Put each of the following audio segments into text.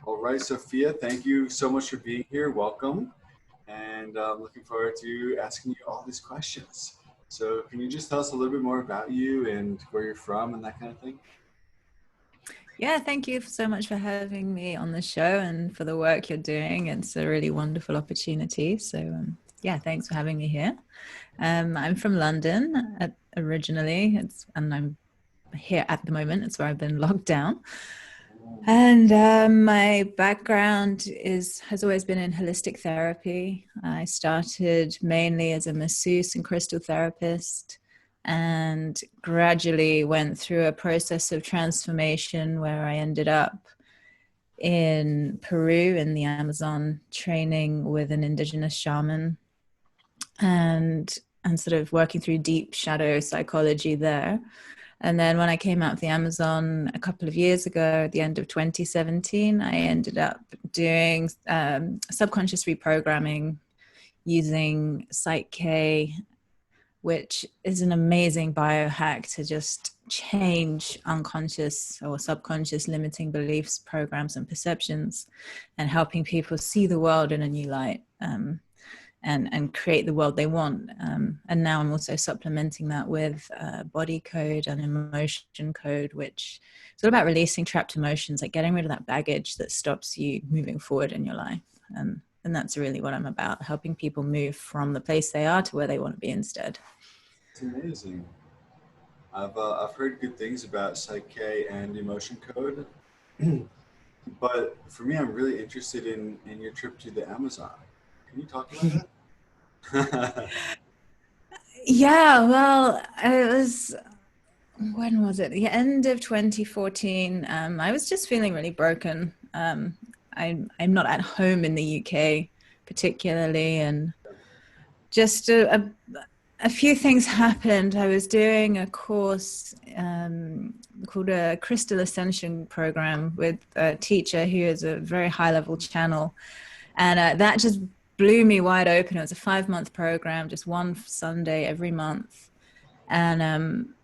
All right, Sophia, thank you so much for being here. Welcome. And I'm looking forward to asking you all these questions. So, can you just tell us a little bit more about you and where you're from and that kind of thing? Yeah, thank you so much for having me on the show and for the work you're doing. It's a really wonderful opportunity. So, yeah, thanks for having me here. I'm from London originally, and I'm here at the moment. It's where I've been locked down. And my background has always been in holistic therapy. I started mainly as a masseuse and crystal therapist, and gradually went through a process of transformation where I ended up in Peru in the Amazon training with an indigenous shaman and sort of working through deep shadow psychology there. And then when I came out of the Amazon a couple of years ago, at the end of 2017, I ended up doing subconscious reprogramming using Psych-K, which is an amazing biohack to just change unconscious or subconscious limiting beliefs, programs, and perceptions, and helping people see the world in a new light. And create the world they want. And now I'm also supplementing that with body code and emotion code, which is all about releasing trapped emotions, like getting rid of that baggage that stops you moving forward in your life. And that's really what I'm about, helping people move from the place they are to where they want to be instead. It's amazing. I've heard good things about Psyche and emotion code, but for me, I'm really interested in your trip to the Amazon. Can you talk about that? Yeah, well, it was, when was it? The end of 2014. I was just feeling really broken. I'm not at home in the UK particularly, and just a few things happened. I was doing a course called a Crystal Ascension program with a teacher who is a very high level channel, and that just blew me wide open. It was a 5-month program, just one Sunday every month, and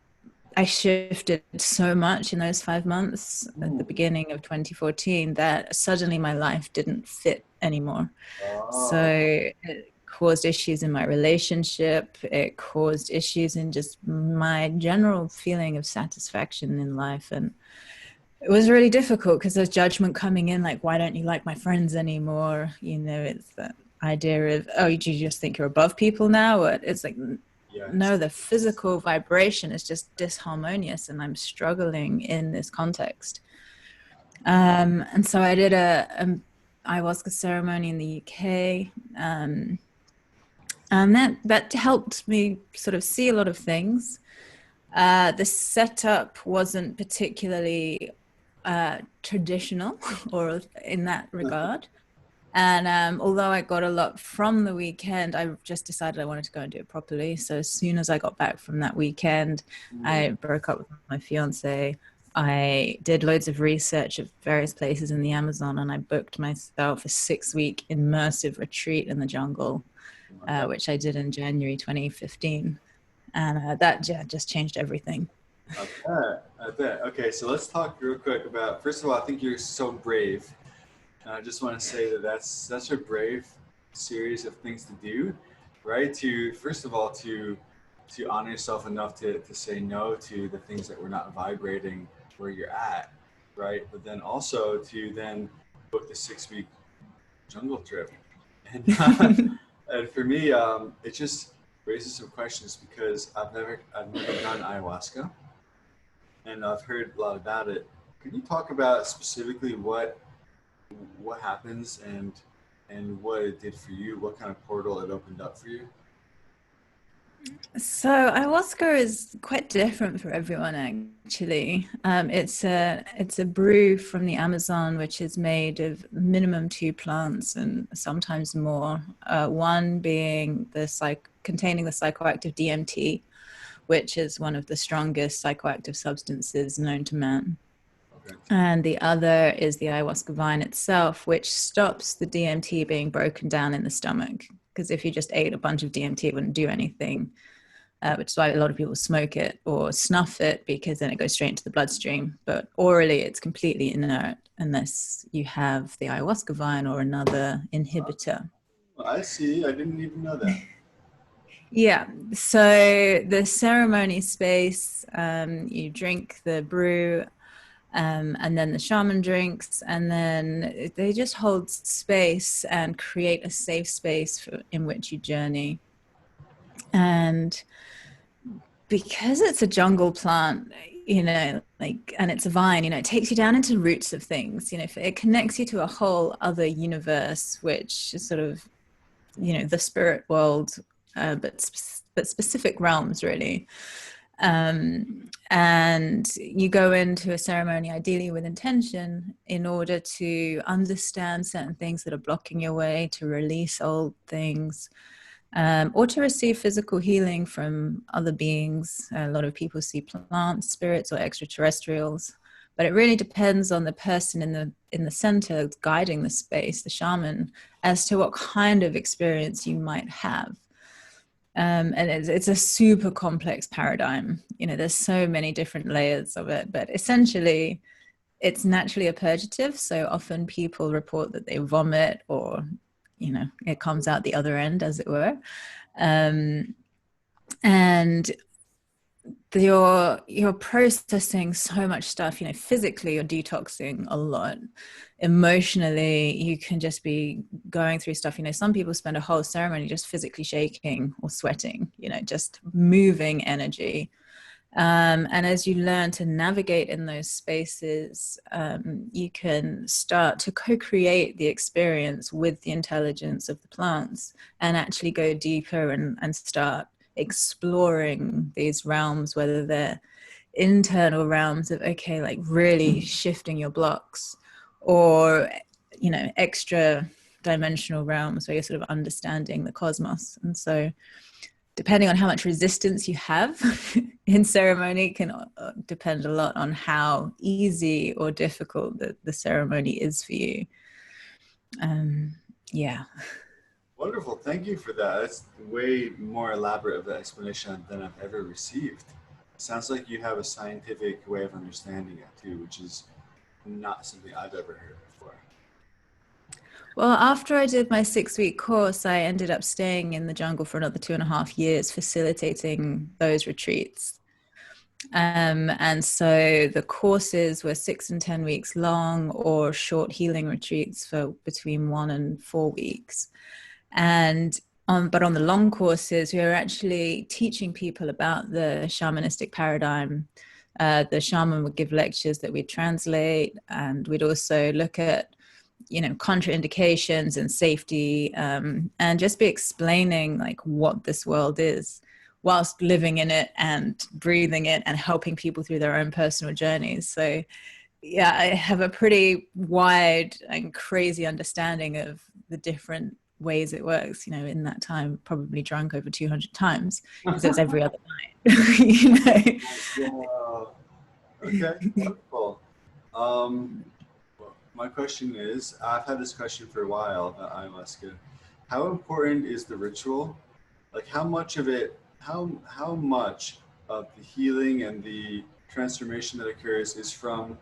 I shifted so much in those 5 months at the Ooh. beginning of 2014 that suddenly my life didn't fit anymore. So Oh, it caused issues in my relationship. It caused issues in just my general feeling of satisfaction in life. And it was really difficult because there's judgment coming in, like, why don't you like my friends anymore? It's that idea of, oh, do you just think you're above people now? Or it's like, yes. no, the physical vibration is just disharmonious, and I'm struggling in this context. And so I did a ayahuasca ceremony in the UK, and that helped me sort of see a lot of things. The setup wasn't particularly traditional or in that regard. And although I got a lot from the weekend, I just decided I wanted to go and do it properly. So as soon as I got back from that weekend, I broke up with my fiance. I did loads of research of various places in the Amazon, and I booked myself a 6-week immersive retreat in the jungle, Oh my God. which I did in January 2015. And that just changed everything. I bet. I bet. Okay, so let's talk real quick about. First of all, I think you're so brave. And I just want to say that that's such a brave series of things to do, right? To first of all to honor yourself enough to say no to the things that were not vibrating where you're at, right? But then also to then book the 6 week jungle trip, and and for me, it just raises some questions because I've never done ayahuasca, and I've heard a lot about it. Can you talk about specifically what happens and what it did for you? What kind of portal it opened up for you? So ayahuasca is quite different for everyone, actually. It's a brew from the Amazon, which is made of minimum 2 plants and sometimes more. One being containing the psychoactive DMT, which is one of the strongest psychoactive substances known to man. Okay. And the other is the ayahuasca vine itself, which stops the DMT being broken down in the stomach. Because if you just ate a bunch of DMT, it wouldn't do anything. which is why a lot of people smoke it or snuff it, because then it goes straight into the bloodstream. But orally, it's completely inert unless you have the ayahuasca vine or another inhibitor. I see. I didn't even know that. Yeah. So the ceremony space, you drink the brew, and then the shaman drinks, and then they just hold space and create a safe space in which you journey. And because it's a jungle plant, like, and it's a vine, it takes you down into roots of things, it connects you to a whole other universe, which is sort of, the spirit world, but specific realms, really. And you go into a ceremony ideally with intention in order to understand certain things that are blocking your way, to release old things, or to receive physical healing from other beings. A lot of people see plants, spirits, or extraterrestrials, but it really depends on the person in the center guiding the space, the shaman, as to what kind of experience you might have. And it's a super complex paradigm. There's so many different layers of it, but essentially it's naturally a purgative. So often people report that they vomit, or, it comes out the other end, as it were. And you're processing so much stuff. Physically you're detoxing a lot. Emotionally, you can just be going through stuff. Some people spend a whole ceremony just physically shaking or sweating, just moving energy. And as you learn to navigate in those spaces, you can start to co-create the experience with the intelligence of the plants, and actually go deeper and start exploring these realms, whether they're internal realms of, okay, like really shifting your blocks, or, extra dimensional realms where you're sort of understanding the cosmos. And so depending on how much resistance you have in ceremony can depend a lot on how easy or difficult the ceremony is for you. Yeah. Wonderful. Thank you for that. That's way more elaborate of an explanation than I've ever received. It sounds like you have a scientific way of understanding it too, which is not something I've ever heard before. Well, after I did my 6-week course, I ended up staying in the jungle for another 2.5 years, facilitating those retreats. And so the courses were 6 and 10 weeks long, or short healing retreats for between 1 and 4 weeks. But on the long courses, we were actually teaching people about the shamanistic paradigm. The shaman would give lectures that we'd translate, and we'd also look at, contraindications and safety, and just be explaining like what this world is, whilst living in it and breathing it and helping people through their own personal journeys. So yeah, I have a pretty wide and crazy understanding of the different ways it works. In that time, probably drunk over 200 times, because it was every other night. Wow. Okay, wonderful. My question is, I've had this question for a while about ayahuasca. How important is the ritual? Like, how much of the healing and the transformation that occurs is from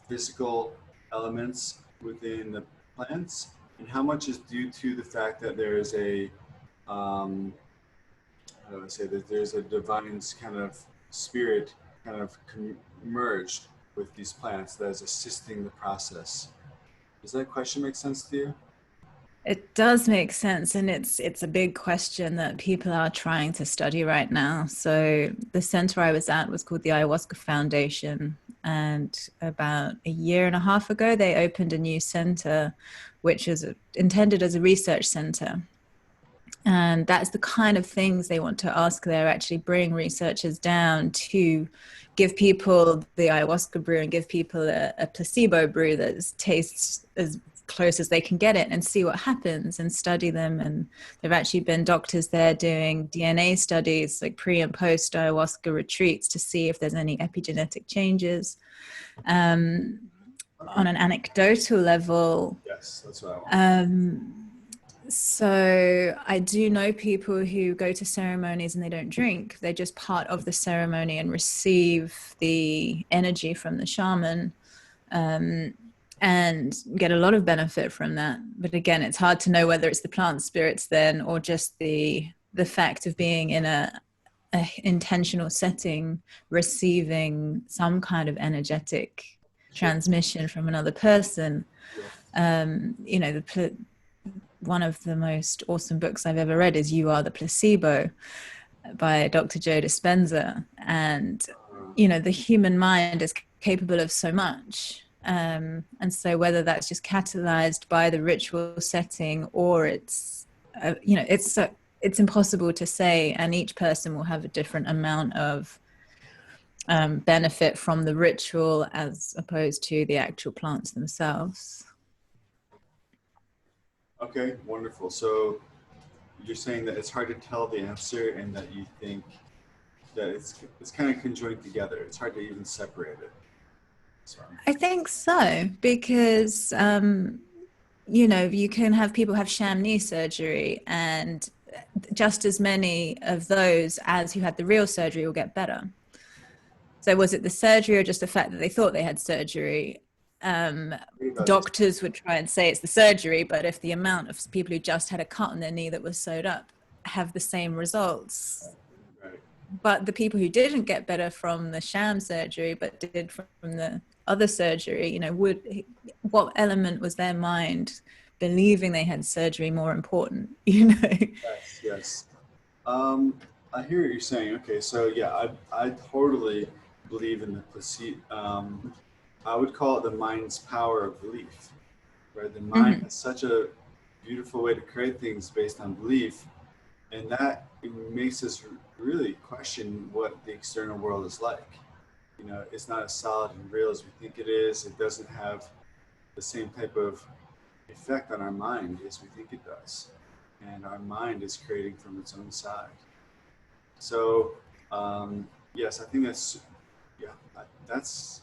physical elements within the plants, and how much is due to the fact that there is how do I say that there's a divine kind of spirit kind of merged with these plants that is assisting the process? Does that question make sense to you? It does make sense, and it's a big question that people are trying to study right now. So the center I was at was called the Ayahuasca Foundation, and about 1.5 years ago, they opened a new center, which is intended as a research center. And that's the kind of things they want to ask there, actually bring researchers down to give people the ayahuasca brew and give people a placebo brew that tastes as close as they can get it, and see what happens and study them. And there've actually been doctors there doing DNA studies, like pre and post ayahuasca retreats, to see if there's any epigenetic changes. On an anecdotal level, yes, that's what I want. So I do know people who go to ceremonies and they don't drink. They're just part of the ceremony and receive the energy from the shaman, um, and get a lot of benefit from that. But again, it's hard to know whether it's the plant spirits then or just the fact of being in a intentional setting, receiving some kind of energetic Sure. transmission from another person. Yeah. You know, one of the most awesome books I've ever read is You Are the Placebo by Dr. Joe Dispenza. And, you know, the human mind is capable of so much. And so whether that's just catalyzed by the ritual setting or it's, you know, it's impossible to say. And each person will have a different amount of benefit from the ritual as opposed to the actual plants themselves. Okay, wonderful. So you're saying that it's hard to tell the answer and that you think that it's kind of conjoined together. It's hard to even separate it. So, I think so, because you know, you can have people have sham knee surgery, and just as many of those as who had the real surgery will get better. So was it the surgery or just the fact that they thought they had surgery? Doctors would try and say it's the surgery, but if the amount of people who just had a cut on their knee that was sewed up have the same results, right. but the people who didn't get better from the sham surgery but did from the other surgery, you know, what element was their mind believing they had surgery more important? You know. Yes, yes. I hear what you're saying. Okay, so yeah, I totally believe in the placebo. I would call it the mind's power of belief, right? The mind Mm-hmm. has such a beautiful way to create things based on belief, and that makes us really question what the external world is like. You know, it's not as solid and real as we think it is. It doesn't have the same type of effect on our mind as we think it does. And our mind is creating from its own side. So, yes, I think yeah, that's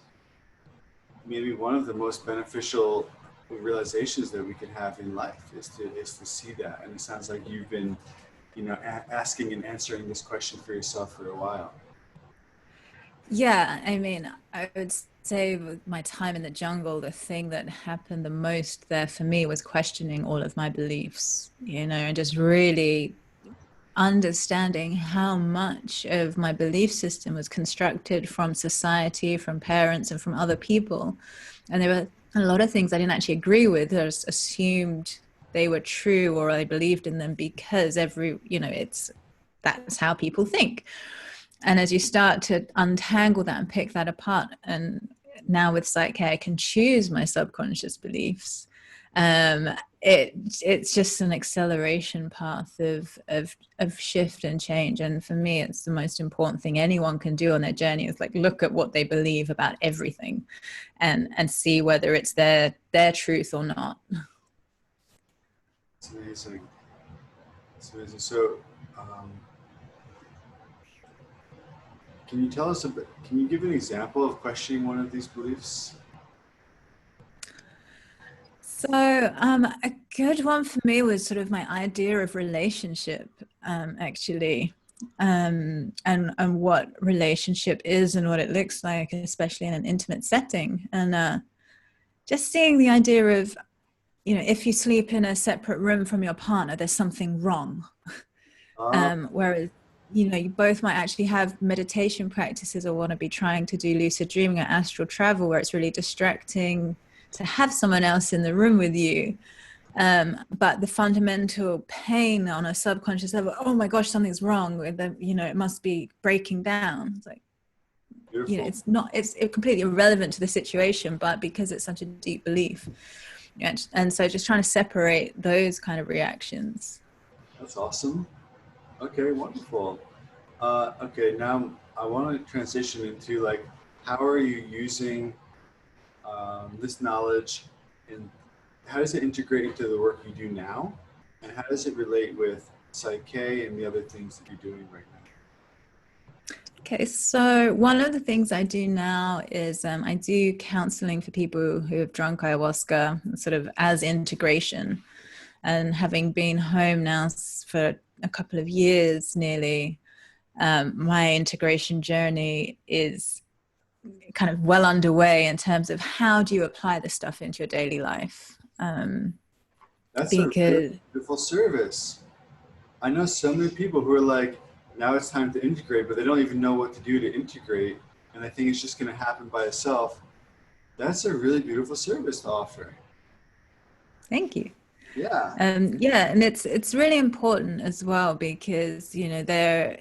maybe one of the most beneficial realizations that we could have in life is to see that. And it sounds like you've been, you know, asking and answering this question for yourself for a while. Yeah, I mean, I would say with my time in the jungle, the thing that happened the most there for me was questioning all of my beliefs, you know, and just really understanding how much of my belief system was constructed from society, from parents, and from other people. And there were a lot of things I didn't actually agree with. I just assumed they were true or I believed in them because you know, that's how people think. And as you start to untangle that and pick that apart, and now with Psyche, I can choose my subconscious beliefs. Um, it's just an acceleration path of shift and change. And for me, it's the most important thing anyone can do on their journey is like look at what they believe about everything, and see whether it's their truth or not. It's amazing. It's amazing. So, um, can you tell us a bit? Can you give an example of questioning one of these beliefs? So, a good one for me was sort of my idea of relationship, actually, and what relationship is and what it looks like, especially in an intimate setting. And just seeing the idea of, you know, if you sleep in a separate room from your partner, there's something wrong. Uh, Whereas, you know, you both might actually have meditation practices or want to be trying to do lucid dreaming or astral travel, where it's really distracting to have someone else in the room with you. But the fundamental pain on a subconscious level, oh my gosh, something's wrong with them, you know, it must be breaking down. It's like, you know, Beautiful. it's completely irrelevant to the situation, but because it's such a deep belief. And so just trying to separate those kind of reactions. That's awesome. Okay, wonderful. Okay, now I want to transition into like, how are you using this knowledge, and how does it integrate into the work you do now, and how does it relate with Psyche and the other things that you're doing right now? Okay, so one of the things I do now is I do counseling for people who have drunk ayahuasca, sort of as integration. And having been home now for a couple of years nearly, my integration journey is kind of well underway in terms of how do you apply this stuff into your daily life. That's a really Because beautiful service. I know so many people who are like, now it's time to integrate, but they don't even know what to do to integrate, and they think it's just going to happen by itself. That's a really beautiful service to offer. thank you. Yeah. Yeah, and it's really important as well because there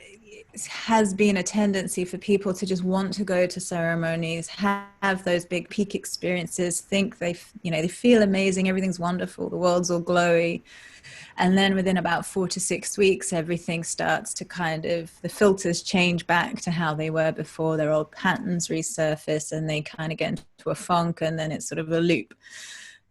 has been a tendency for people to just want to go to ceremonies, have those big peak experiences, think they feel amazing, everything's wonderful, the world's all glowy, and then within about 4 to 6 weeks, everything starts to the filters change back to how they were before. Their old patterns resurface, and they kind of get into a funk, and then it's sort of a loop.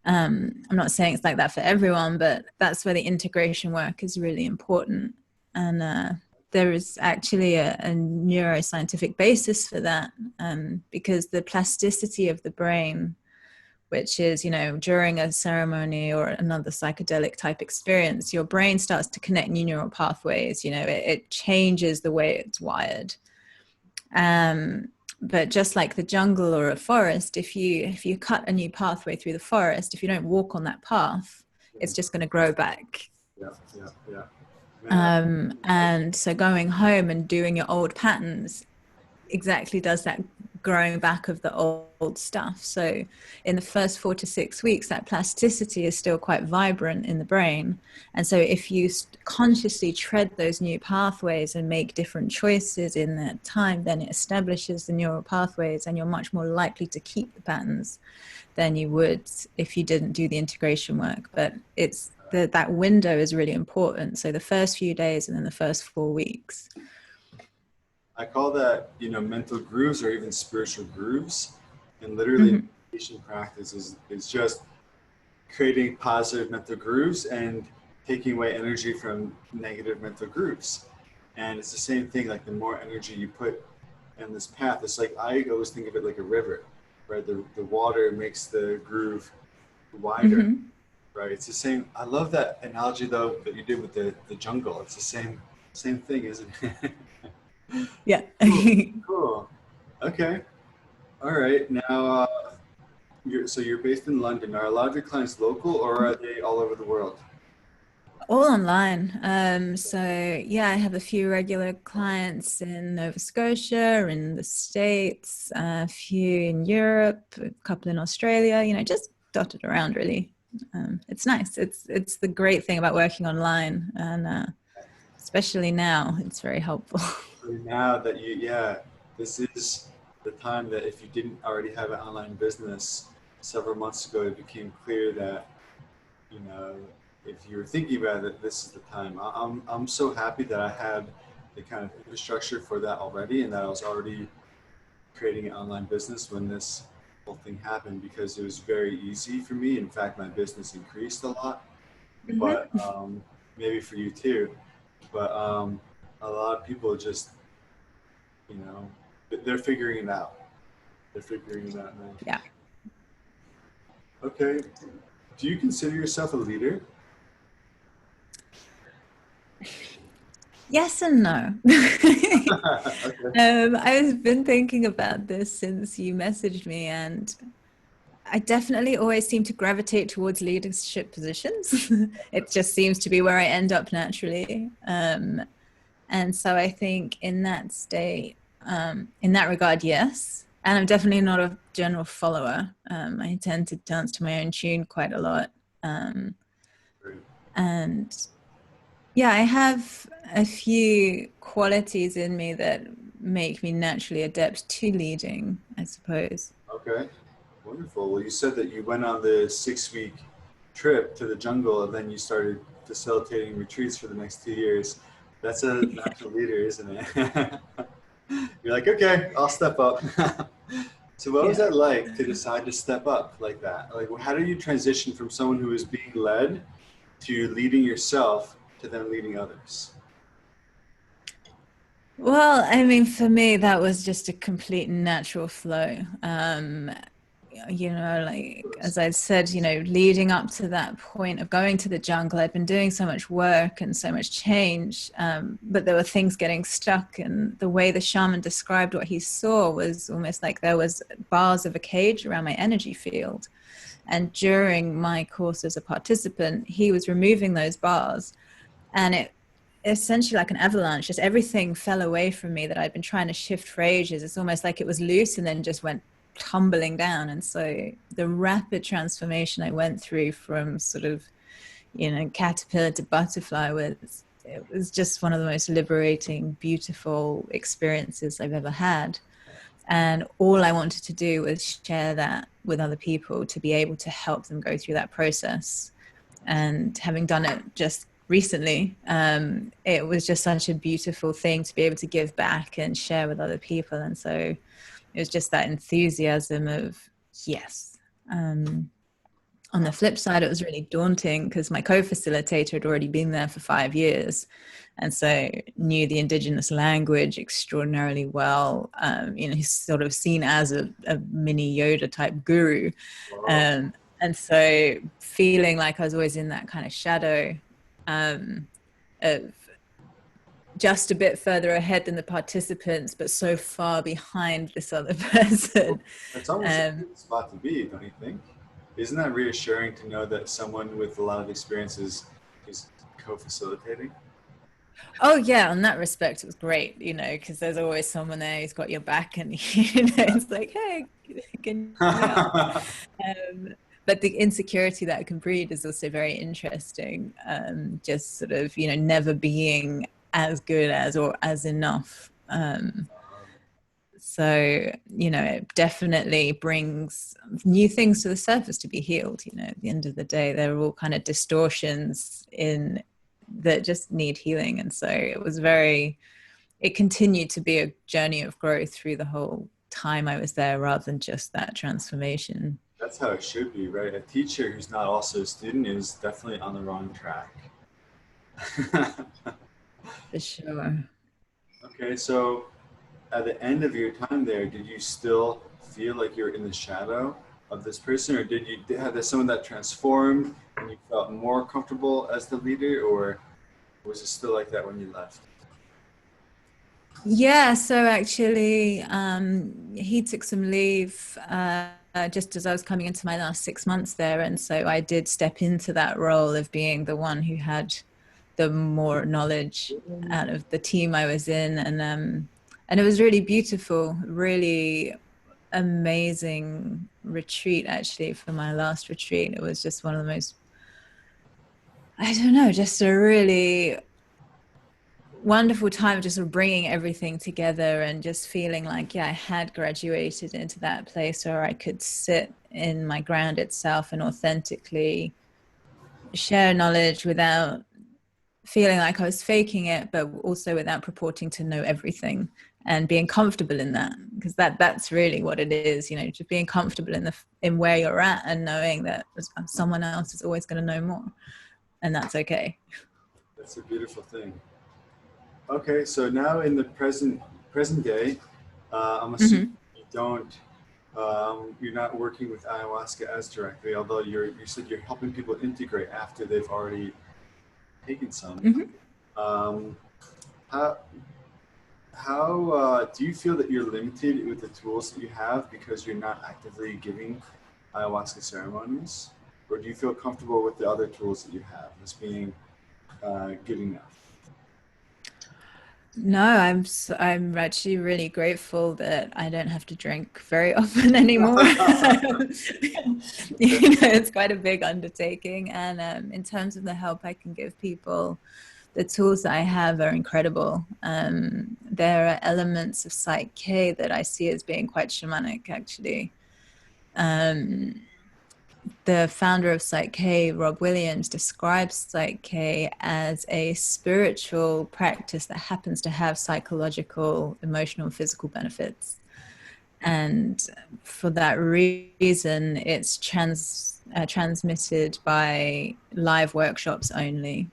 I'm not saying it's like that for everyone, but that's where the integration work is really important. And there is actually a neuroscientific basis for that, because the plasticity of the brain, which is, during a ceremony or another psychedelic type experience, your brain starts to connect new neural pathways. It changes the way it's wired. But just like the jungle or a forest, if you cut a new pathway through the forest, if you don't walk on that path, it's just going to grow back. Yeah. And so going home and doing your old patterns exactly does that growing back of the old stuff. So in the first 4 to 6 weeks, that plasticity is still quite vibrant in the brain. And so if you consciously tread those new pathways and make different choices in that time, then it establishes the neural pathways, and you're much more likely to keep the patterns than you would if you didn't do the integration work. But that window is really important. So the first few days and then the first 4 weeks. I call that, mental grooves or even spiritual grooves. And literally meditation practice is just creating positive mental grooves and taking away energy from negative mental grooves. And it's the same thing, like the more energy you put in this path, it's like, I always think of it like a river, right? The water makes the groove wider, right? It's the same. I love that analogy though that you did with the jungle. It's the same thing, isn't it? Yeah. Cool. Okay. All right. Now, you're based in London. Are a lot of your clients local, or are they all over the world? All online. So yeah, I have a few regular clients in Nova Scotia, in the States, a few in Europe, a couple in Australia, just dotted around really. It's nice. It's the great thing about working online, and especially now, it's very helpful. Now that this is the time that if you didn't already have an online business several months ago, it became clear that, if you were thinking about it, this is the time. I'm so happy that I had the kind of infrastructure for that already, and that I was already creating an online business when this whole thing happened, because it was very easy for me. In fact, my business increased a lot, but maybe for you too. But a lot of people just, they're figuring it out. They're figuring it out now. Yeah. Okay. Do you consider yourself a leader? Yes and no. Okay. I've been thinking about this since you messaged me, and I definitely always seem to gravitate towards leadership positions. It just seems to be where I end up naturally. And so I think in that state, in that regard, yes. And I'm definitely not a general follower. I tend to dance to my own tune quite a lot. And yeah, I have a few qualities in me that make me naturally adept to leading, I suppose. Okay. Wonderful. Well, you said that you went on the 6-week trip to the jungle, and then you started facilitating retreats for the next 2 years. That's a natural leader, isn't it? You're like, okay, I'll step up. So what was that like to decide to step up like that? Like, how do you transition from someone who is being led to leading yourself to then leading others? Well, I mean, for me, that was just a complete natural flow. like as I said, leading up to that point of going to the jungle, I'd been doing so much work and so much change, but there were things getting stuck. And the way the shaman described what he saw was almost like there was bars of a cage around my energy field. And during my course as a participant, he was removing those bars, and it essentially like an avalanche, just everything fell away from me that I'd been trying to shift for ages. It's almost like it was loose and then just went tumbling down. And so the rapid transformation I went through from sort of, caterpillar to butterfly it was just one of the most liberating, beautiful experiences I've ever had. And all I wanted to do was share that with other people, to be able to help them go through that process. And having done it just recently, it was just such a beautiful thing to be able to give back and share with other people. And so it was just that enthusiasm of yes. On the flip side, it was really daunting because my co-facilitator had already been there for 5 years, and so knew the indigenous language extraordinarily well. He's sort of seen as a mini Yoda type guru. And so feeling like I was always in that kind of shadow of just a bit further ahead than the participants, but so far behind this other person. It's almost a good spot to be, don't you think? Isn't that reassuring to know that someone with a lot of experiences is co-facilitating? Oh yeah, on that respect, it was great, because there's always someone there who's got your back, and it's like, hey, can you help? But the insecurity that it can breed is also very interesting. Just sort of, never being as good as or as enough. So, it definitely brings new things to the surface to be healed. At the end of the day, they're all kind of distortions that just need healing. And so it continued to be a journey of growth through the whole time I was there, rather than just that transformation. That's how it should be, right? A teacher who's not also a student is definitely on the wrong track. For sure. Okay, so at the end of your time there, did you still feel like you're in the shadow of this person, or had there someone that transformed and you felt more comfortable as the leader, or was it still like that when you left? Yeah, so actually, he took some leave just as I was coming into my last 6 months there, and so I did step into that role of being the one who had the more knowledge out of the team I was in, and it was really beautiful, really amazing retreat. Actually, for my last retreat, it was just one of the most, I don't know, just a really wonderful time of just sort of bringing everything together and just feeling like, yeah, I had graduated into that place where I could sit in my grounded self and authentically share knowledge without feeling like I was faking it, but also without purporting to know everything, and being comfortable in that, because that's really what it is, just being comfortable in where you're at and knowing that someone else is always going to know more, and that's okay. That's a beautiful thing. Okay, so now in the present day, I'm assuming you're not working with ayahuasca as directly, although you said you're helping people integrate after they've already taken some. How do you feel that you're limited with the tools that you have because you're not actively giving ayahuasca ceremonies, or do you feel comfortable with the other tools that you have as being good enough? No, I'm actually really grateful that I don't have to drink very often anymore. It's quite a big undertaking, and in terms of the help I can give people, the tools that I have are incredible. There are elements of Psych K that I see as being quite shamanic, actually. The founder of Psych K, Rob Williams, describes Psych K as a spiritual practice that happens to have psychological, emotional, and physical benefits. And for that reason, it's transmitted by live workshops only.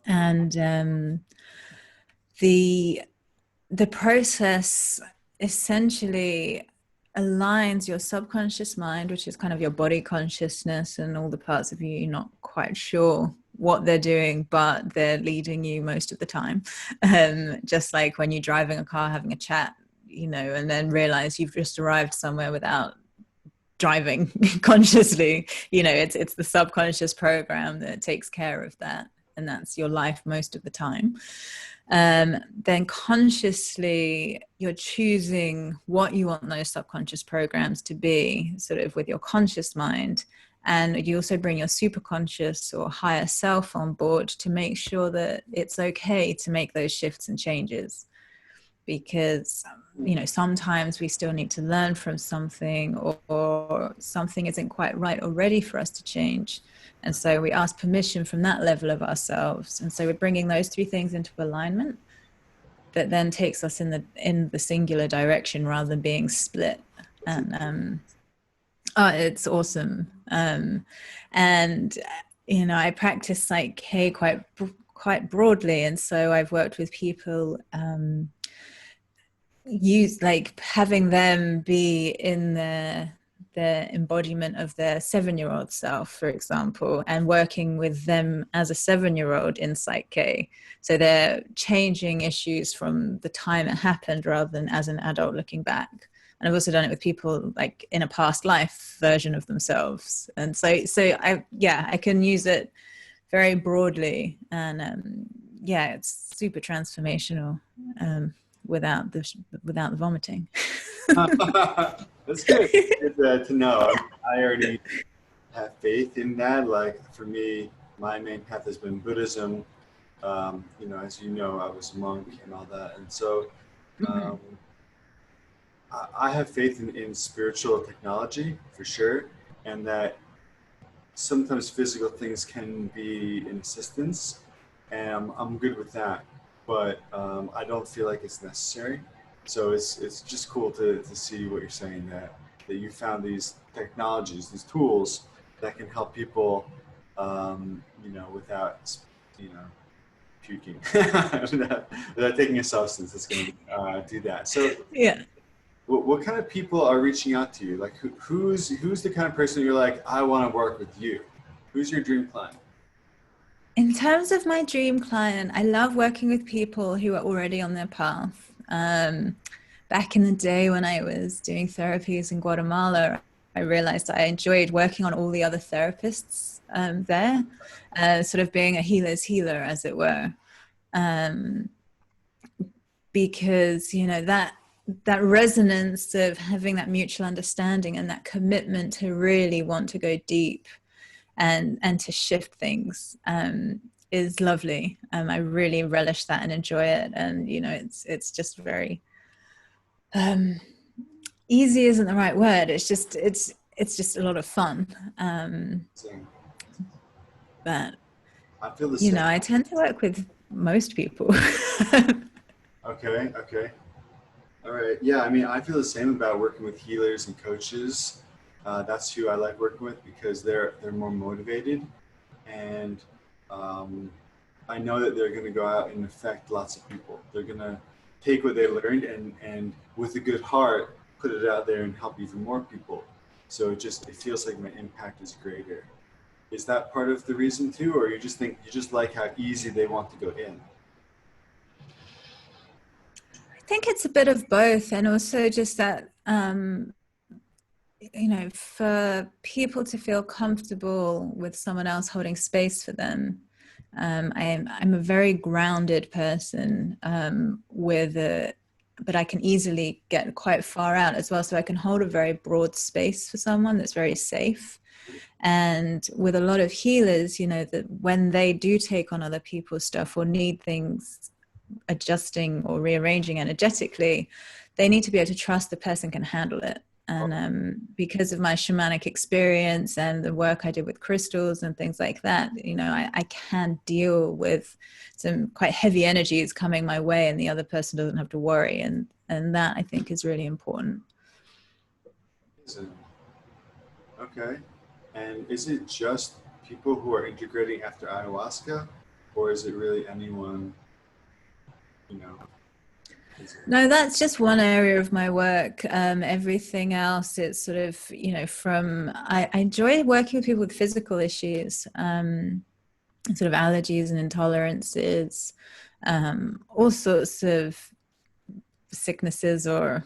And the process essentially aligns your subconscious mind, which is kind of your body consciousness and all the parts of you you're not quite sure what they're doing, but they're leading you most of the time. Just like when you're driving a car, having a chat, you know, and then realize you've just arrived somewhere without driving consciously. You know, it's the subconscious program that takes care of that, and that's your life most of the time. Then consciously you're choosing what you want those subconscious programs to be, sort of with your conscious mind. And you also bring your superconscious or higher self on board to make sure that it's okay to make those shifts and changes. Because, you know, sometimes we still need to learn from something, or something isn't quite right or ready for us to change. And so we ask permission from that level of ourselves. And so we're bringing those three things into alignment that then takes us in the singular direction rather than being split. And it's awesome. And you know, I practice Psych-K quite broadly, and so I've worked with people use like having them be in their embodiment of their 7-year-old self, for example, and working with them as a 7-year-old in Psych-K. So they're changing issues from the time it happened rather than as an adult looking back. And I've also done it with people like in a past life version of themselves. And so I can use it very broadly, and it's super transformational. Without the vomiting. That's good. It's good to know. I already have faith in that. Like for me, my main path has been Buddhism. You know, as you know, I was a monk and all that, and so I have faith in spiritual technology for sure, and that sometimes physical things can be an assistance, and I'm good with that. But I don't feel like it's necessary. So it's just cool to see what you're saying, that you found these technologies, these tools that can help people, you know, without, you know, puking, without taking a substance that's going to do that. So yeah. What kind of people are reaching out to you? Like who's the kind of person you're like, I want to work with you? Who's your dream client? In terms of my dream client, I love working with people who are already on their path. Back in the day when I was doing therapies in Guatemala, I realized I enjoyed working on all the other therapists there, sort of being a healer's healer, as it were. Because, you know, that resonance of having that mutual understanding and that commitment to really want to go deep and to shift things is lovely. I really relish that and enjoy it. And, you know, it's just very easy isn't the right word. It's just a lot of fun. But I feel the you same. know, I tend to work with most people. Okay. All right. Yeah, I mean, I feel the same about working with healers and coaches. That's who I like working with because they're more motivated, and I know that they're going to go out and affect lots of people. They're going to take what they learned and with a good heart put it out there and help even more people. So it feels like my impact is greater. Is that part of the reason too, or you just like how easy they want to go in? I think it's a bit of both, and also just that you know, for people to feel comfortable with someone else holding space for them. I'm a very grounded person but I can easily get quite far out as well. So I can hold a very broad space for someone that's very safe. And with a lot of healers, you know, that when they do take on other people's stuff or need things adjusting or rearranging energetically, they need to be able to trust the person can handle it. And because of my shamanic experience and the work I did with crystals and things like that, you know, I can deal with some quite heavy energies coming my way, and the other person doesn't have to worry. And that, I think, is really important. Okay. And is it just people who are integrating after ayahuasca, or is it really anyone, you know? No, that's just one area of my work. Everything else, it's sort of, I enjoy working with people with physical issues, sort of allergies and intolerances, all sorts of sicknesses or,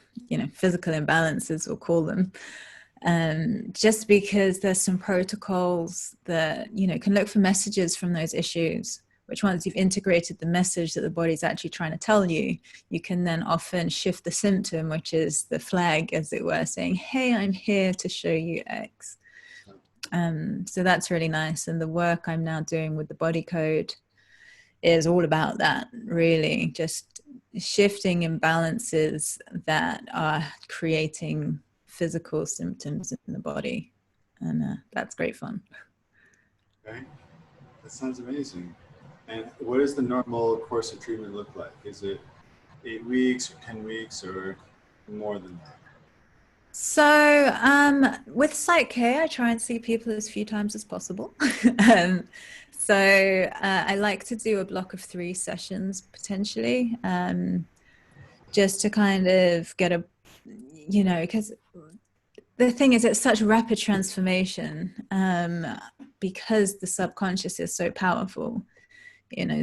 physical imbalances, we'll call them. Just because there's some protocols that, can look for messages from those issues, which once you've integrated the message that the body's actually trying to tell you, you can then often shift the symptom, which is the flag, as it were, saying, hey, I'm here to show you X. So that's really nice. And the work I'm now doing with the body code is all about that, really, just shifting imbalances that are creating physical symptoms in the body. And that's great fun. Okay, that sounds amazing. And what does the normal course of treatment look like? Is it 8 weeks or 10 weeks or more than that? So with Psych K, I try and see people as few times as possible. I like to do a block of 3 sessions potentially, just to kind of get because the thing is, it's such rapid transformation, because the subconscious is so powerful.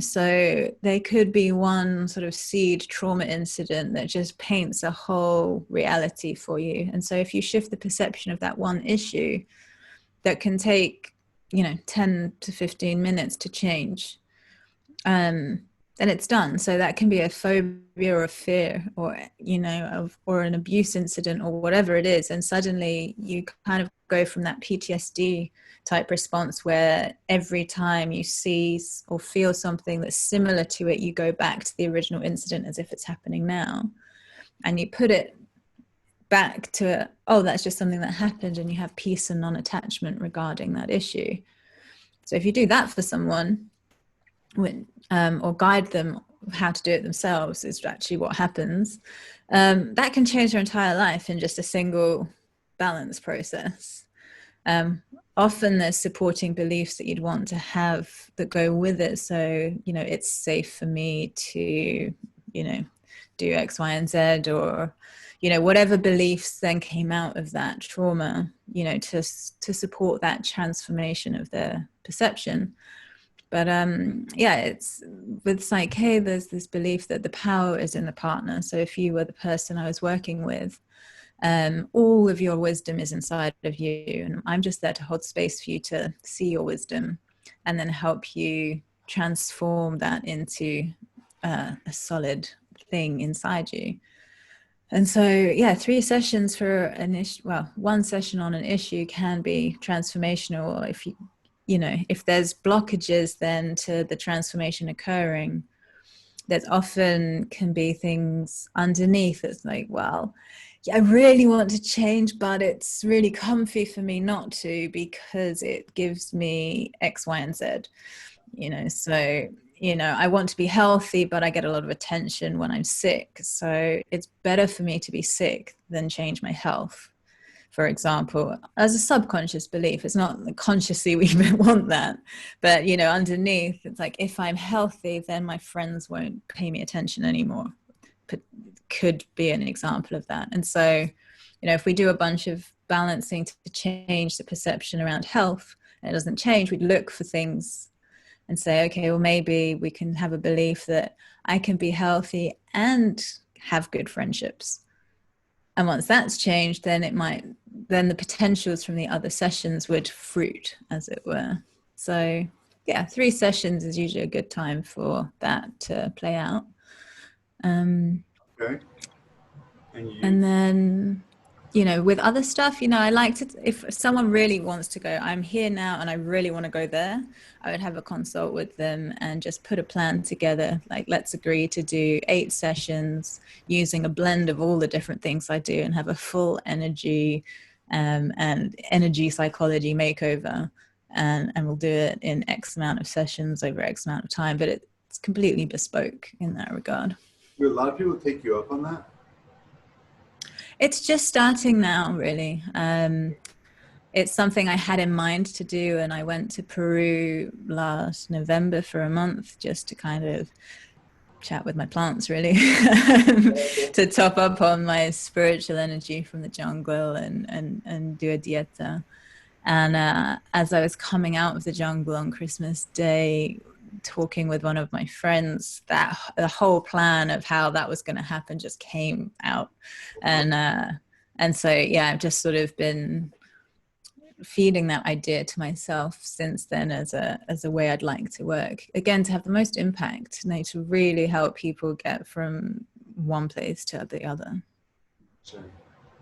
So there could be one sort of seed trauma incident that just paints a whole reality for you. And so if you shift the perception of that one issue, that can take 10 to 15 minutes to change, then it's done. So that can be a phobia or a fear, or or an abuse incident, or whatever it is, and suddenly you kind of go from that PTSD type response where every time you see or feel something that's similar to it, you go back to the original incident as if it's happening now, and you put it back to, oh, that's just something that happened, and you have peace and non-attachment regarding that issue. So if you do that for someone, or guide them how to do it themselves, is actually what happens, that can change their entire life in just a single balance process. Often there's supporting beliefs that you'd want to have that go with it. So, it's safe for me to, do X, Y, and Z, or, whatever beliefs then came out of that trauma, to support that transformation of their perception. But it's with Psych K, there's this belief that the power is in the partner. So if you were the person I was working with, all of your wisdom is inside of you, and I'm just there to hold space for you to see your wisdom and then help you transform that into a solid thing inside you. And so 3 sessions for an issue, well, 1 session on an issue can be transformational. If there's blockages then to the transformation occurring, there's often can be things underneath. It's like, well, I really want to change, but it's really comfy for me not to, because it gives me X, Y, and Z. So, I want to be healthy, but I get a lot of attention when I'm sick. So it's better for me to be sick than change my health, for example, as a subconscious belief. It's not consciously we want that, but underneath, it's like, if I'm healthy, then my friends won't pay me attention anymore. Could be an example of that. And so, if we do a bunch of balancing to change the perception around health and it doesn't change, we'd look for things and say, okay, well, maybe we can have a belief that I can be healthy and have good friendships. And once that's changed, then the potentials from the other sessions would fruit, as it were. So 3 sessions is usually a good time for that to play out. Okay. And then, with other stuff, I like to, if someone really wants to go, I'm here now and I really want to go there, I would have a consult with them and just put a plan together. Like, let's agree to do 8 sessions using a blend of all the different things I do, and have a full energy and energy psychology makeover. And we'll do it in X amount of sessions over X amount of time, but it's completely bespoke in that regard. Do a lot of people take you up on that? It's just starting now, really. It's something I had in mind to do, and I went to Peru last November for a month just to kind of chat with my plants, really, to top up on my spiritual energy from the jungle, and do a dieta. And as I was coming out of the jungle on Christmas Day, talking with one of my friends, that the whole plan of how that was going to happen just came out. And so, yeah, I've just sort of been feeding that idea to myself since then as a way I'd like to work, again, to have the most impact, to really help people get from one place to the other. Sure.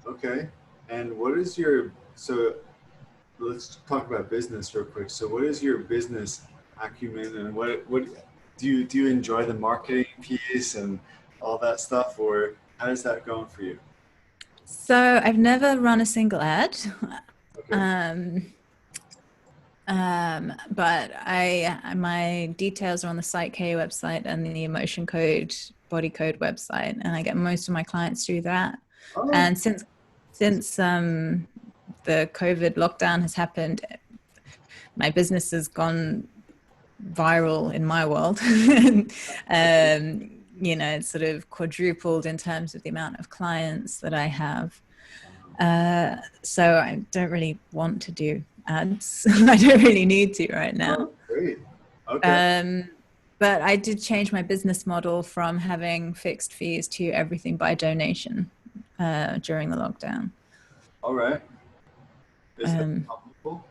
Okay. And what is your, so let's talk about business real quick. So what is your business acumen, and what do you enjoy the marketing piece and all that stuff, or how is that going for you? So I've never run a single ad. Okay. But my details are on the Psych K website and the Emotion Code Body Code website, and I get most of my clients through that. Oh. And since the COVID lockdown has happened, my business has gone viral in my world. It's sort of quadrupled in terms of the amount of clients that I have. So I don't really want to do ads. I don't really need to right now. Oh, great. Okay. But I did change my business model from having fixed fees to everything by donation during the lockdown. All right. Is that helpful?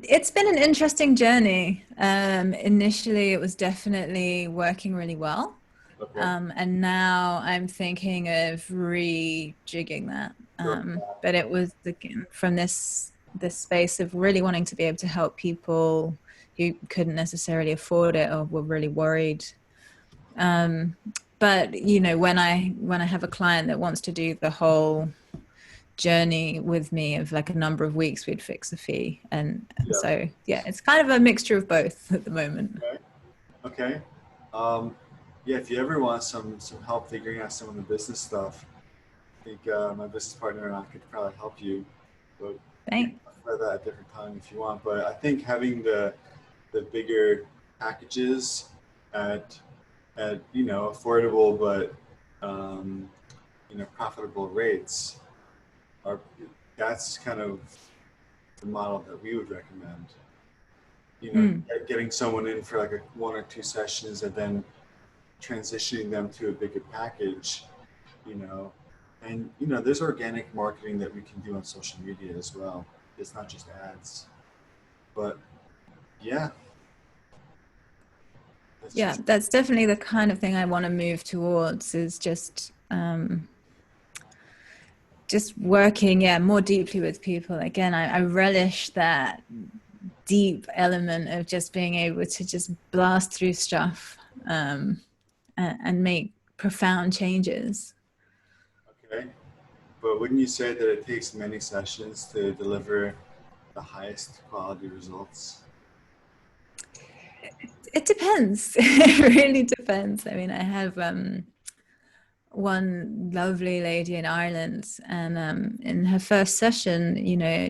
It's been an interesting journey. Initially, it was definitely working really well. Okay. And now I'm thinking of rejigging that. But it was again from this space of really wanting to be able to help people who couldn't necessarily afford it or were really worried. But when I have a client that wants to do the whole journey with me of like a number of weeks, we'd fix a fee, and so it's kind of a mixture of both at the moment. Okay. Yeah, if you ever want some help figuring out some of the business stuff, I think my business partner and I could probably help you. But Thanks. talk about that at a different time if you want. But I think having the bigger packages at affordable but profitable rates that's kind of the model that we would recommend. Getting someone in for like 1 or 2 sessions and then transitioning them to a bigger package, and there's organic marketing that we can do on social media as well. It's not just ads, but that's definitely the kind of thing I want to move towards, is just working more deeply with people. Again, I relish that deep element of just being able to just blast through stuff and make profound changes. Okay, but wouldn't you say that it takes many sessions to deliver the highest quality results? It depends. It really depends. I mean, I have one lovely lady in Ireland, and in her first session,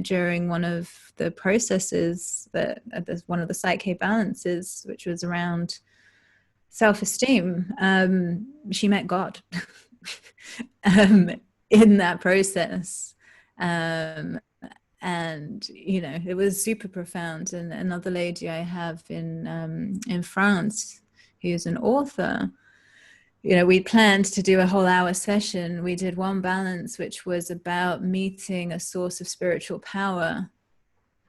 during one of the processes that one of the Psyche balances, which was around self-esteem, she met God in that process. And it was super profound. And another lady I have in France, who's an author, we planned to do a whole hour session. We did one balance, which was about meeting a source of spiritual power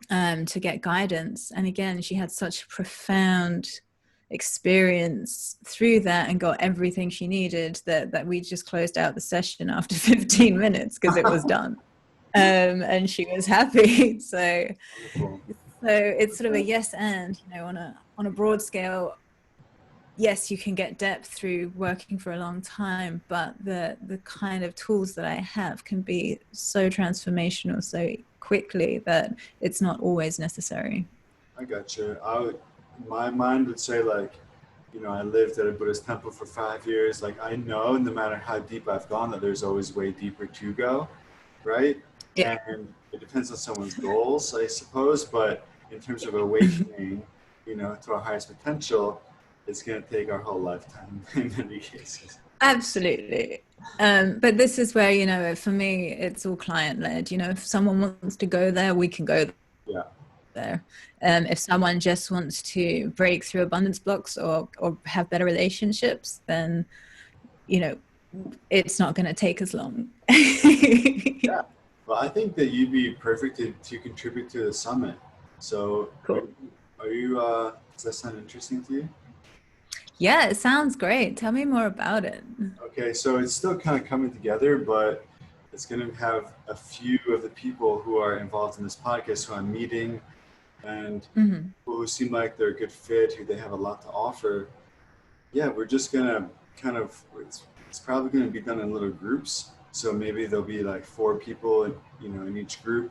to get guidance. And again, she had such a profound experience through that and got everything she needed that we just closed out the session after 15 minutes because it was done. And she was happy. So it's sort of a yes and, on a broad scale. Yes, you can get depth through working for a long time, but the kind of tools that I have can be so transformational so quickly that it's not always necessary. I got you. My mind would say I lived at a Buddhist temple for 5 years. Like I know no matter how deep I've gone that there's always way deeper to go, right? Yeah. And it depends on someone's goals, I suppose, but in terms of awakening, to our highest potential, it's going to take our whole lifetime in many cases. Absolutely. But this is where, you know, for me, it's all client led. You know, if someone wants to go there, we can go Yeah. there. If someone just wants to break through abundance blocks or have better relationships, then, you know, it's not going to take as long. Yeah. Well, I think that you'd be perfect to contribute to the summit. So Cool. are you, does that sound interesting to you? Yeah, it sounds great. Tell me more about it. Okay, so it's still kind of coming together, but it's going to have a few of the people who are involved in this podcast who I'm meeting, and people who seem like they're a good fit, who they have a lot to offer. Yeah, we're just going to kind of, it's probably going to be done in little groups. So maybe there'll be like 4 people, in each group,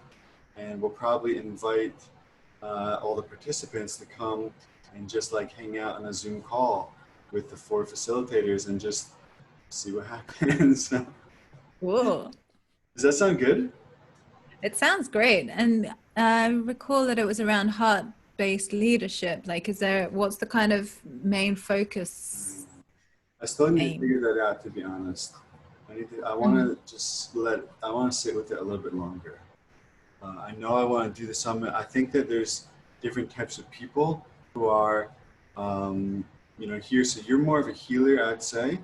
and we'll probably invite all the participants to come and just like hang out on a Zoom call with the 4 facilitators and just see what happens. Cool. Does that sound good? It sounds great. And I recall that it was around heart-based leadership. Like, what's the kind of main focus I still need to aim? figure that out, to be honest. I want to I want to sit with it a little bit longer. I know I want to do the summit. I think that there's different types of people who are, here. So you're more of a healer, I'd say,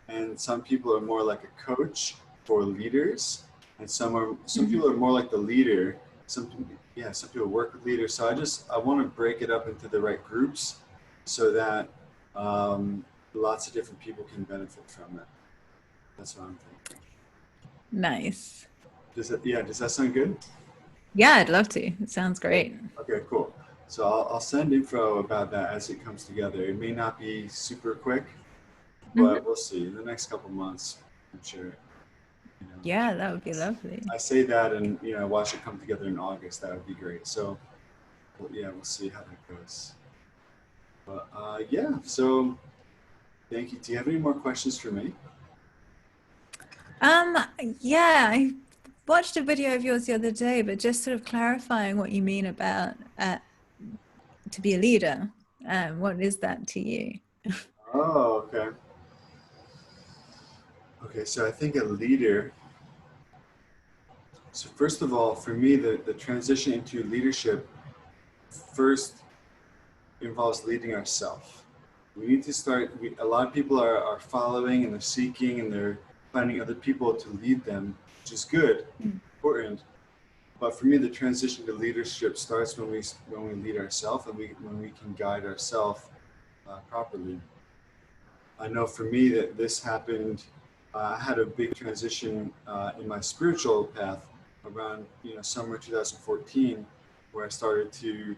and some people are more like a coach for leaders, and some people are more like the leader. Some people work with leaders. So I want to break it up into the right groups, so that lots of different people can benefit from it. That's what I'm thinking. Nice. Does that sound good? Yeah, I'd love to. It sounds great. Okay, cool. So I'll send info about that as it comes together. It may not be super quick, but we'll see. In the next couple months, I'm sure. Yeah, that would be lovely. I say that, and watch it come together in August. That would be great. So, we'll see how that goes. But so thank you. Do you have any more questions for me? Yeah, I watched a video of yours the other day, but just sort of clarifying what you mean about to be a leader. What is that to you? Oh, okay. Okay, so I think a leader. So first of all, for me, the transition into leadership first involves leading ourselves. We need to start. A lot of people are following and they're seeking and they're finding other people to lead them, which is good, important. But for me, the transition to leadership starts when we lead ourselves and when we can guide ourselves properly. I know for me that this happened. I had a big transition in my spiritual path around summer 2014, where I started to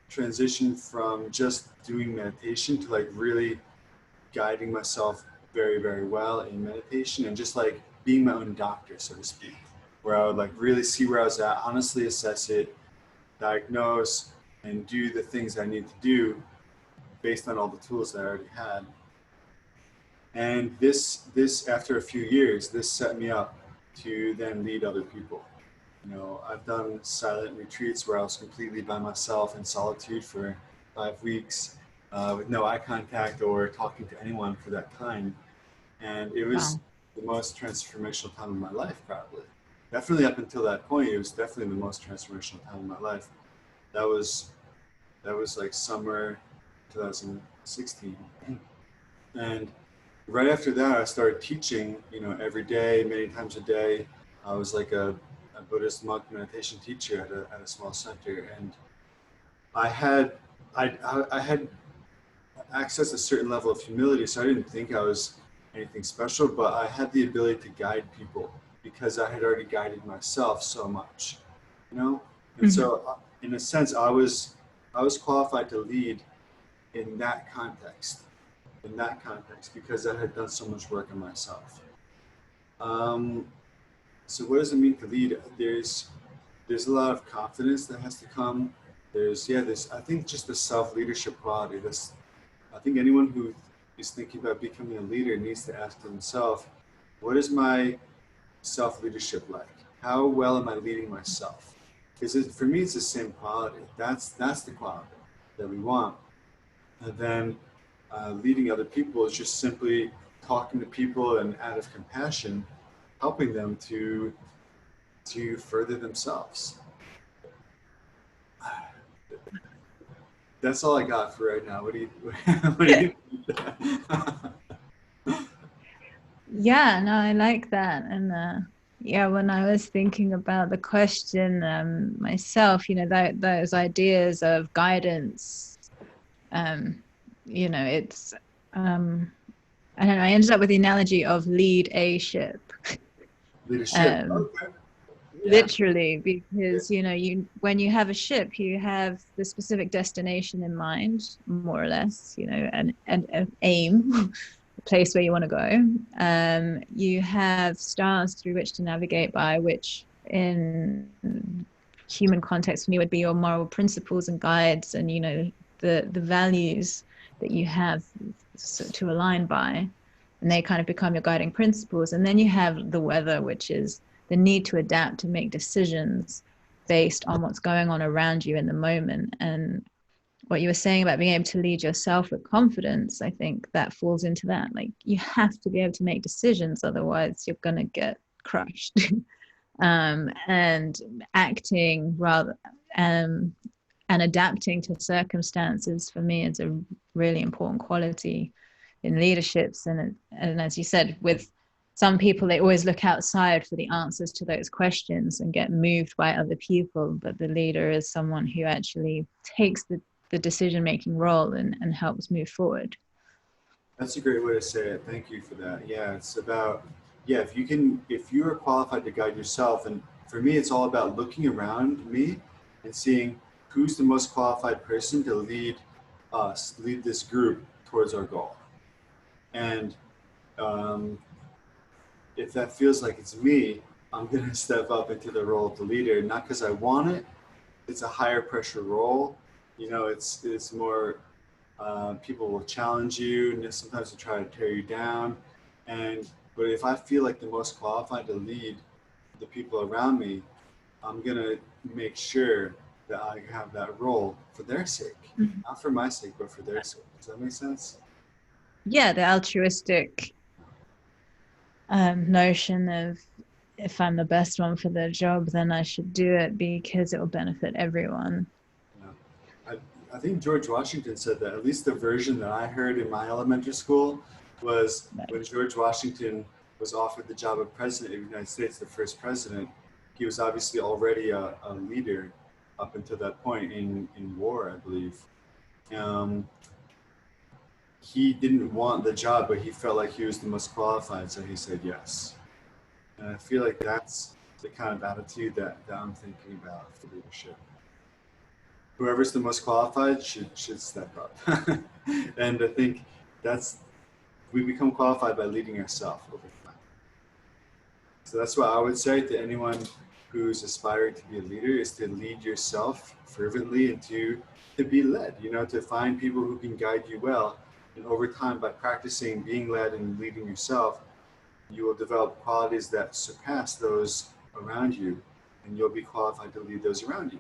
transition from just doing meditation to like really guiding myself very, very well in meditation and just like being my own doctor, so to speak, where I would like really see where I was at, honestly assess it, diagnose, and do the things I need to do based on all the tools that I already had. And this after a few years, this set me up to then lead other people. I've done silent retreats where I was completely by myself in solitude for 5 weeks with no eye contact or talking to anyone for that time. And it was the most transformational time of my life, probably. Definitely up until that point, it was definitely the most transformational time of my life. That was like summer 2016. And right after that, I started teaching, every day, many times a day. I was like a Buddhist monk meditation teacher at a small center, and I had accessed a certain level of humility, so I didn't think I was anything special, but I had the ability to guide people because I had already guided myself so much, And so, in a sense, I was qualified to lead in that context. Because I had done so much work on myself. So what does it mean to lead? There's a lot of confidence that has to come. There's I think just the self-leadership quality. I think anyone who is thinking about becoming a leader needs to ask themselves, what is my self-leadership like? How well am I leading myself? Because for me, it's the same quality. That's the quality that we want. And then leading other people is just simply talking to people and out of compassion, helping them to further themselves. That's all I got for right now. What do you what do you think? Yeah, no, I like that. And yeah, when I was thinking about the question myself, those ideas of guidance, it's I don't know, I ended up with the analogy of lead a ship. Leadership. Um, Okay. Yeah. Literally, because when you have a ship, you have the specific destination in mind, more or less, and an aim, a place where you want to go. You have stars through which to navigate by, which in human context for me would be your moral principles and guides, and the values that you have to align by, and they kind of become your guiding principles. And then you have the weather, which is the need to adapt, to make decisions based on what's going on around you in the moment. And what you were saying about being able to lead yourself with confidence, I think that falls into that. Like, you have to be able to make decisions, otherwise you're going to get crushed. And acting rather and adapting to circumstances, for me, is a really important quality in leaderships. And as you said, with some people, they always look outside for the answers to those questions and get moved by other people. But the leader is someone who actually takes the decision-making role and helps move forward. That's a great way to say it. Thank you for that. Yeah, it's about, yeah, if you are qualified to guide yourself, and for me, it's all about looking around me and seeing who's the most qualified person to lead us, lead this group towards our goal. And um, if that feels like it's me, I'm going to step up into the role of the leader, not because I want it. It's a higher pressure role. It's more people will challenge you, and sometimes they try to tear you down. But if I feel like the most qualified to lead the people around me, I'm gonna make sure that I have that role for their sake, not for my sake, but for their sake. Does that make sense? Yeah, the altruistic notion of, if I'm the best one for the job, then I should do it because it will benefit everyone. Yeah. I think George Washington said that. At least the version that I heard in my elementary school was when George Washington was offered the job of president of the United States, the first president. He was obviously already a leader up until that point in war, I believe. Um, he didn't want the job, but he felt like he was the most qualified, so he said yes. And I feel like that's the kind of attitude that I'm thinking about for leadership. Whoever's the most qualified should step up. And I think we become qualified by leading ourselves over time. So that's what I would say to anyone who's aspiring to be a leader, is to lead yourself fervently and to be led, to find people who can guide you well. And over time, by practicing being led and leading yourself, you will develop qualities that surpass those around you, and you'll be qualified to lead those around you.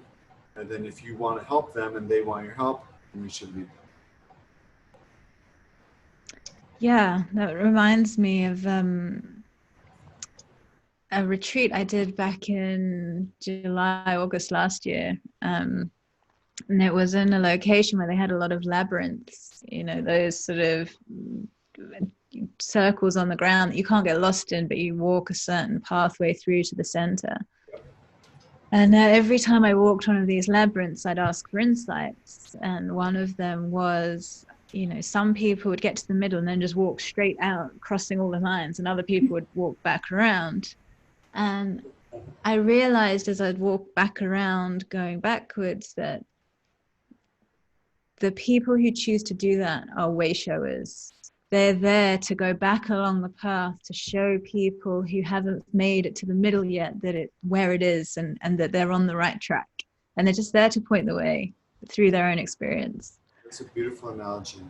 And then if you want to help them and they want your help, then you should lead them. Yeah, that reminds me of a retreat I did back in July, August last year. And it was in a location where they had a lot of labyrinths, those sort of circles on the ground that you can't get lost in, but you walk a certain pathway through to the center. And every time I walked one of these labyrinths, I'd ask for insights. And one of them was, some people would get to the middle and then just walk straight out, crossing all the lines, and other people would walk back around. And I realized as I'd walk back around, going backwards, that the people who choose to do that are way showers. They're there to go back along the path to show people who haven't made it to the middle yet that where it is, and that they're on the right track. And they're just there to point the way through their own experience. That's a beautiful analogy.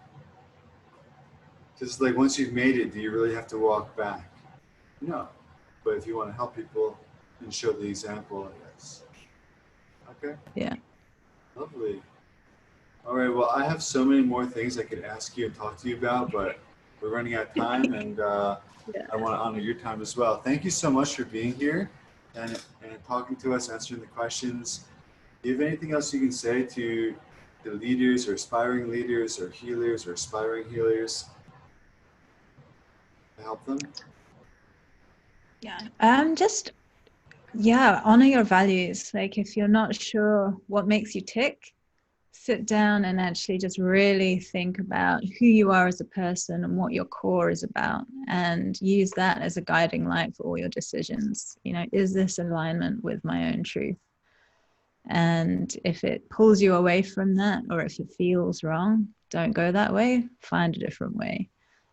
Just like once you've made it, do you really have to walk back? No. But if you want to help people and show the example, yes. Okay. Yeah. Lovely. All right. Well, I have so many more things I could ask you and talk to you about, but we're running out of time, and Yeah. I want to honor your time as well. Thank you so much for being here and talking to us, answering the questions. Do you have anything else you can say to the leaders or aspiring leaders or healers or aspiring healers to help them? Yeah. Just honor your values. Like if you're not sure what makes you tick, sit down and actually just really think about who you are as a person and what your core is about, and use that as a guiding light for all your decisions. You know, is this alignment with my own truth? And if it pulls you away from that, or if it feels wrong, don't go that way, find a different way.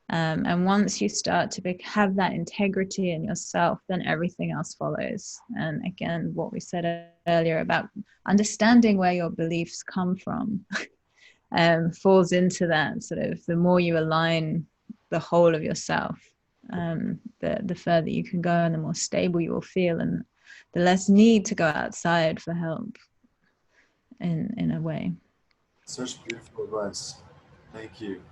And once you start to have that integrity in yourself, then everything else follows. And again, what we said earlier about understanding where your beliefs come from falls into that sort of, the more you align the whole of yourself, the further you can go, and the more stable you will feel, and the less need to go outside for help in a way. Such beautiful advice. Thank you.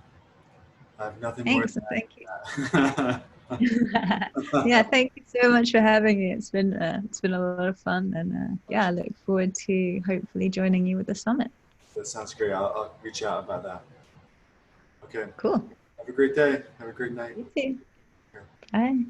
I have nothing more Thanks. to Thank you. add. Yeah, thank you so much for having me. It's been a lot of fun, and I look forward to hopefully joining you with the summit. That sounds great. I'll reach out about that. Okay. Cool. Have a great day. Have a great night. You too. Bye.